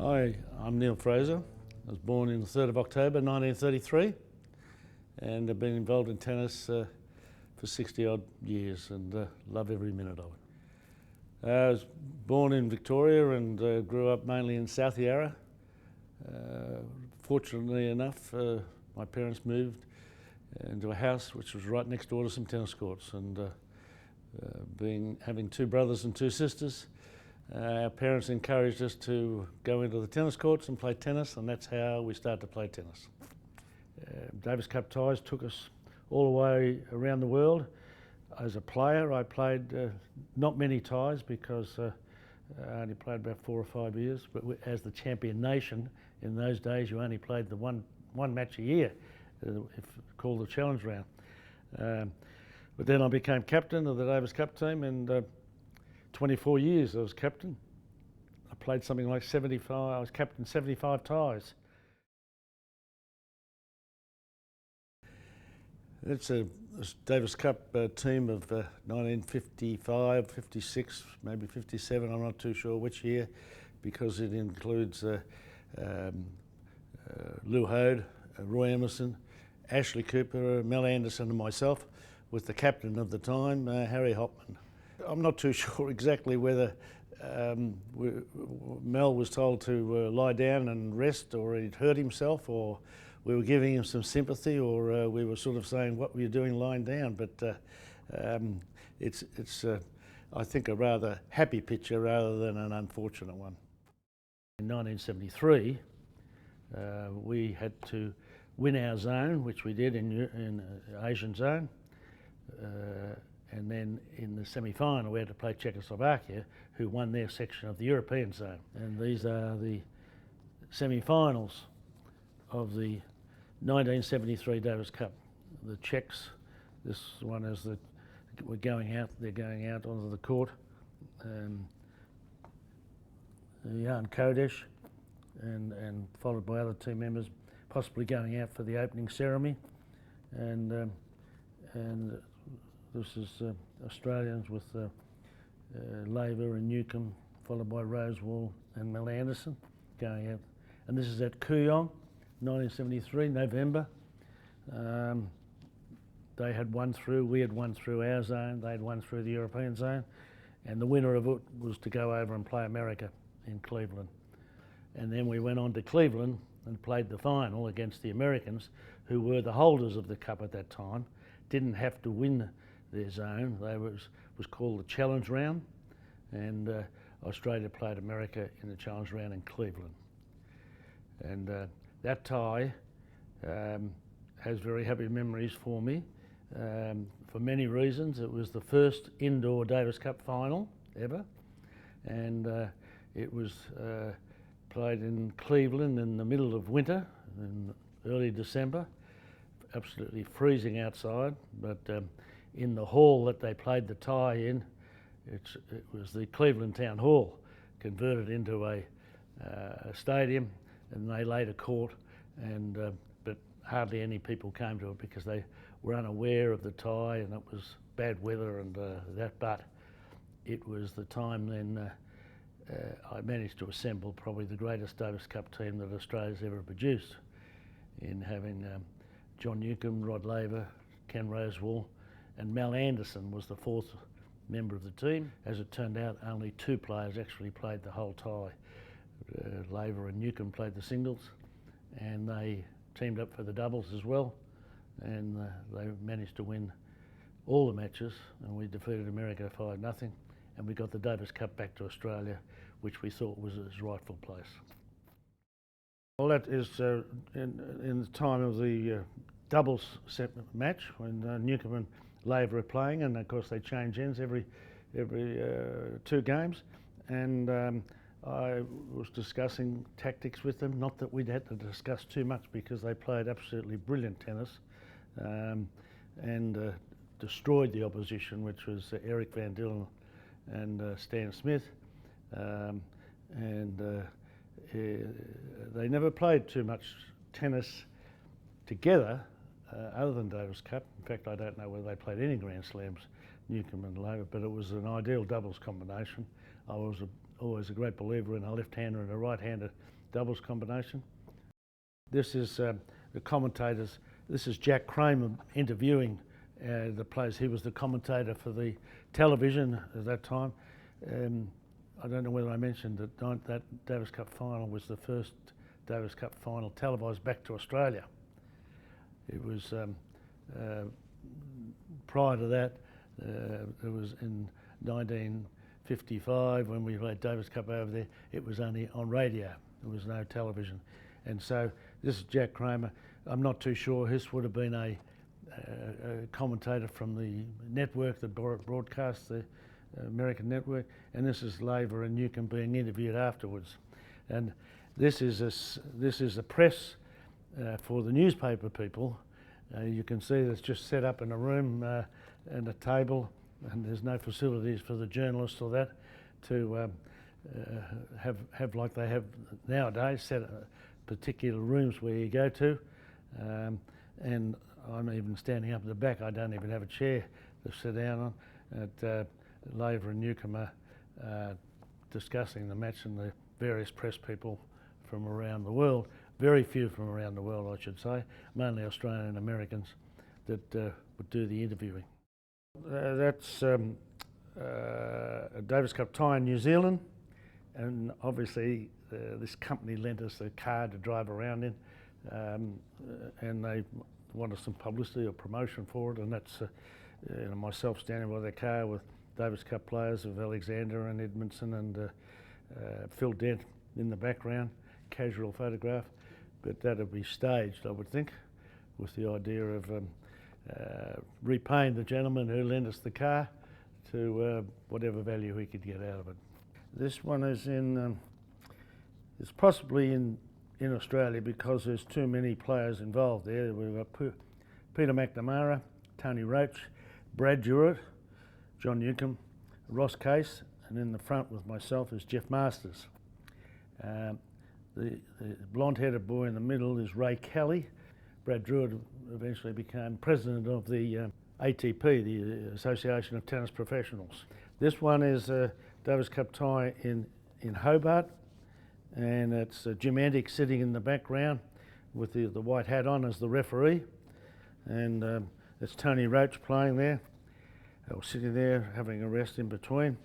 Hi, I'm Neale Fraser. I was born on the 3rd of October 1933 and have been involved in tennis for 60 odd years and love every minute of it. I was born in Victoria and grew up mainly in South Yarra. Fortunately enough, my parents moved into a house which was right next door to some tennis courts, and having two brothers and two sisters, our parents encouraged us to go into the tennis courts and play tennis, and that's how we started to play tennis. Davis Cup ties took us all the way around the world. As a player, I played not many ties because I only played about 4 or 5 years, but as the champion nation, in those days you only played the one match a year, called the Challenge Round. But then I became captain of the Davis Cup team, and 24 years I was captain. I played something like 75, I was captain 75 ties. It's a Davis Cup team of 1955, 56, maybe 57, I'm not too sure which year, because it includes Lou Hode, Roy Emerson, Ashley Cooper, Mel Anderson and myself, with the captain of the time, Harry Hopman. I'm not too sure exactly whether Mel was told to lie down and rest, or he'd hurt himself, or we were giving him some sympathy, or we were sort of saying, what were you doing lying down? But it's I think, a rather happy picture rather than an unfortunate one. In 1973, we had to win our zone, which we did in Asian zone. And then in the semi-final we had to play Czechoslovakia, who won their section of the European zone. And these are the semi-finals of the 1973 Davis Cup. The Czechs, this one is they're going out onto the court. Jan Kodesh and followed by other team members, possibly going out for the opening ceremony. And this is Australians with Laver and Newcombe, followed by Rosewall and Mel Anderson going out. And this is at Kooyong, 1973, November. They had won through, we had won through our zone, they had won through the European zone, and the winner of it was to go over and play America in Cleveland. And then we went on to Cleveland and played the final against the Americans, who were the holders of the cup at that time, didn't have to win their zone. They was called the Challenge Round, and Australia played America in the Challenge Round in Cleveland. And that tie has very happy memories for me, for many reasons. It was the first indoor Davis Cup final ever, and it was played in Cleveland in the middle of winter, in early December. Absolutely freezing outside, but in the hall that they played the tie in, it was the Cleveland Town Hall, converted into a stadium, and they laid a court, and but hardly any people came to it because they were unaware of the tie, and it was bad weather and that. But it was the time then I managed to assemble probably the greatest Davis Cup team that Australia's ever produced, in having John Newcombe, Rod Laver, Ken Rosewall, and Mel Anderson was the fourth member of the team. As it turned out, only 2 players actually played the whole tie. Laver and Newcombe played the singles, and they teamed up for the doubles as well, and they managed to win all the matches, and we defeated America 5-0, and we got the Davis Cup back to Australia, which we thought was its rightful place. Well, that is in the time of the doubles match, when Newcombe and Laver are playing, and of course they change ends every 2 games, and I was discussing tactics with them. Not that we'd had to discuss too much, because they played absolutely brilliant tennis, and destroyed the opposition, which was Eric Van Dillen and Stan Smith, they never played too much tennis together other than Davis Cup. In fact, I don't know whether they played any Grand Slams, Newcombe and Laver, but it was an ideal doubles combination. I was always a great believer in a left-hander and a right-hander doubles combination. This is the commentators. This is Jack Kramer interviewing the players. He was the commentator for the television at that time. I don't know whether I mentioned that Davis Cup final was the first Davis Cup final televised back to Australia. It was prior to that. It was in 1955 when we played Davis Cup over there. It was only on radio. There was no television, and so this is Jack Kramer. I'm not too sure. This would have been a commentator from the network that broadcast the American network, and this is Laver and Newcombe being interviewed afterwards. And this is a press for the newspaper people. You can see it's just set up in a room and a table, and there's no facilities for the journalists or that to have like they have nowadays, set particular rooms where you go to. And I'm even standing up at the back. I don't even have a chair to sit down on. Laver and Newcombe are discussing the match, and the various press people from around the world, very few from around the world I should say, mainly Australian and Americans that would do the interviewing. That's a Davis Cup tie in New Zealand, and obviously this company lent us a car to drive around in, and they wanted some publicity or promotion for it, and that's myself standing by the car with Davis Cup players of Alexander and Edmondson and Phil Dent in the background, casual photograph, but that'll be staged, I would think, with the idea of repaying the gentleman who lent us the car to whatever value he could get out of it. This one is it's possibly in Australia because there's too many players involved there. We've got Peter McNamara, Tony Roach, Brad Jewett, John Newcombe, Ross Case, and in the front with myself is Jeff Masters. The blonde-headed boy in the middle is Ray Kelly. Brad Druitt eventually became president of the ATP, the Association of Tennis Professionals. This one is a Davis Cup tie in Hobart, and it's Jim Antic sitting in the background with the white hat on as the referee, and it's Tony Roach playing there, or sitting there having a rest in between,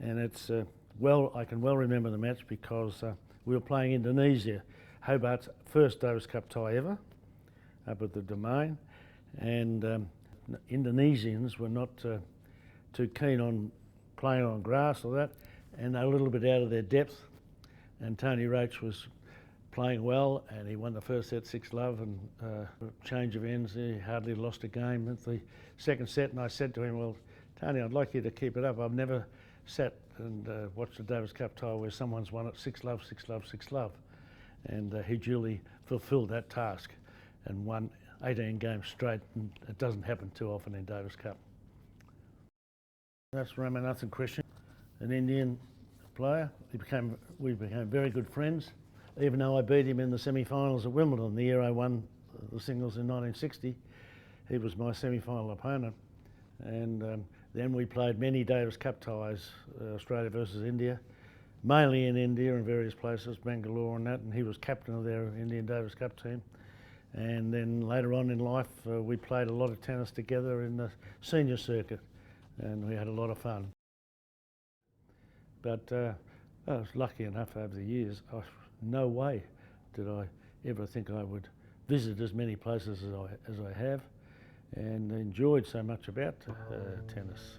and it's I can well remember the match because we were playing Indonesia, Hobart's first Davis Cup tie ever, up at the Domain, and Indonesians were not too keen on playing on grass or that, and they're a little bit out of their depth, and Tony Roach was playing well, and he won the first set 6-love, and change of ends, he hardly lost a game at the second set, and I said to him, well, Tony, I'd like you to keep it up. I've never sat and watched a Davis Cup tie where someone's won it 6-love, 6-love, 6-love, and he duly fulfilled that task and won 18 games straight, and it doesn't happen too often in Davis Cup. That's Ramanathan Krishnan, an Indian player. We became very good friends, even though I beat him in the semi-finals at Wimbledon the year I won the singles in 1960. He was my semi-final opponent, and then we played many Davis Cup ties, Australia versus India, mainly in India and various places, Bangalore and that, and he was captain of their Indian Davis Cup team. And then later on in life, we played a lot of tennis together in the senior circuit, and we had a lot of fun. But I was lucky enough over the years. No way did I ever think I would visit as many places as I have, and enjoyed so much about tennis.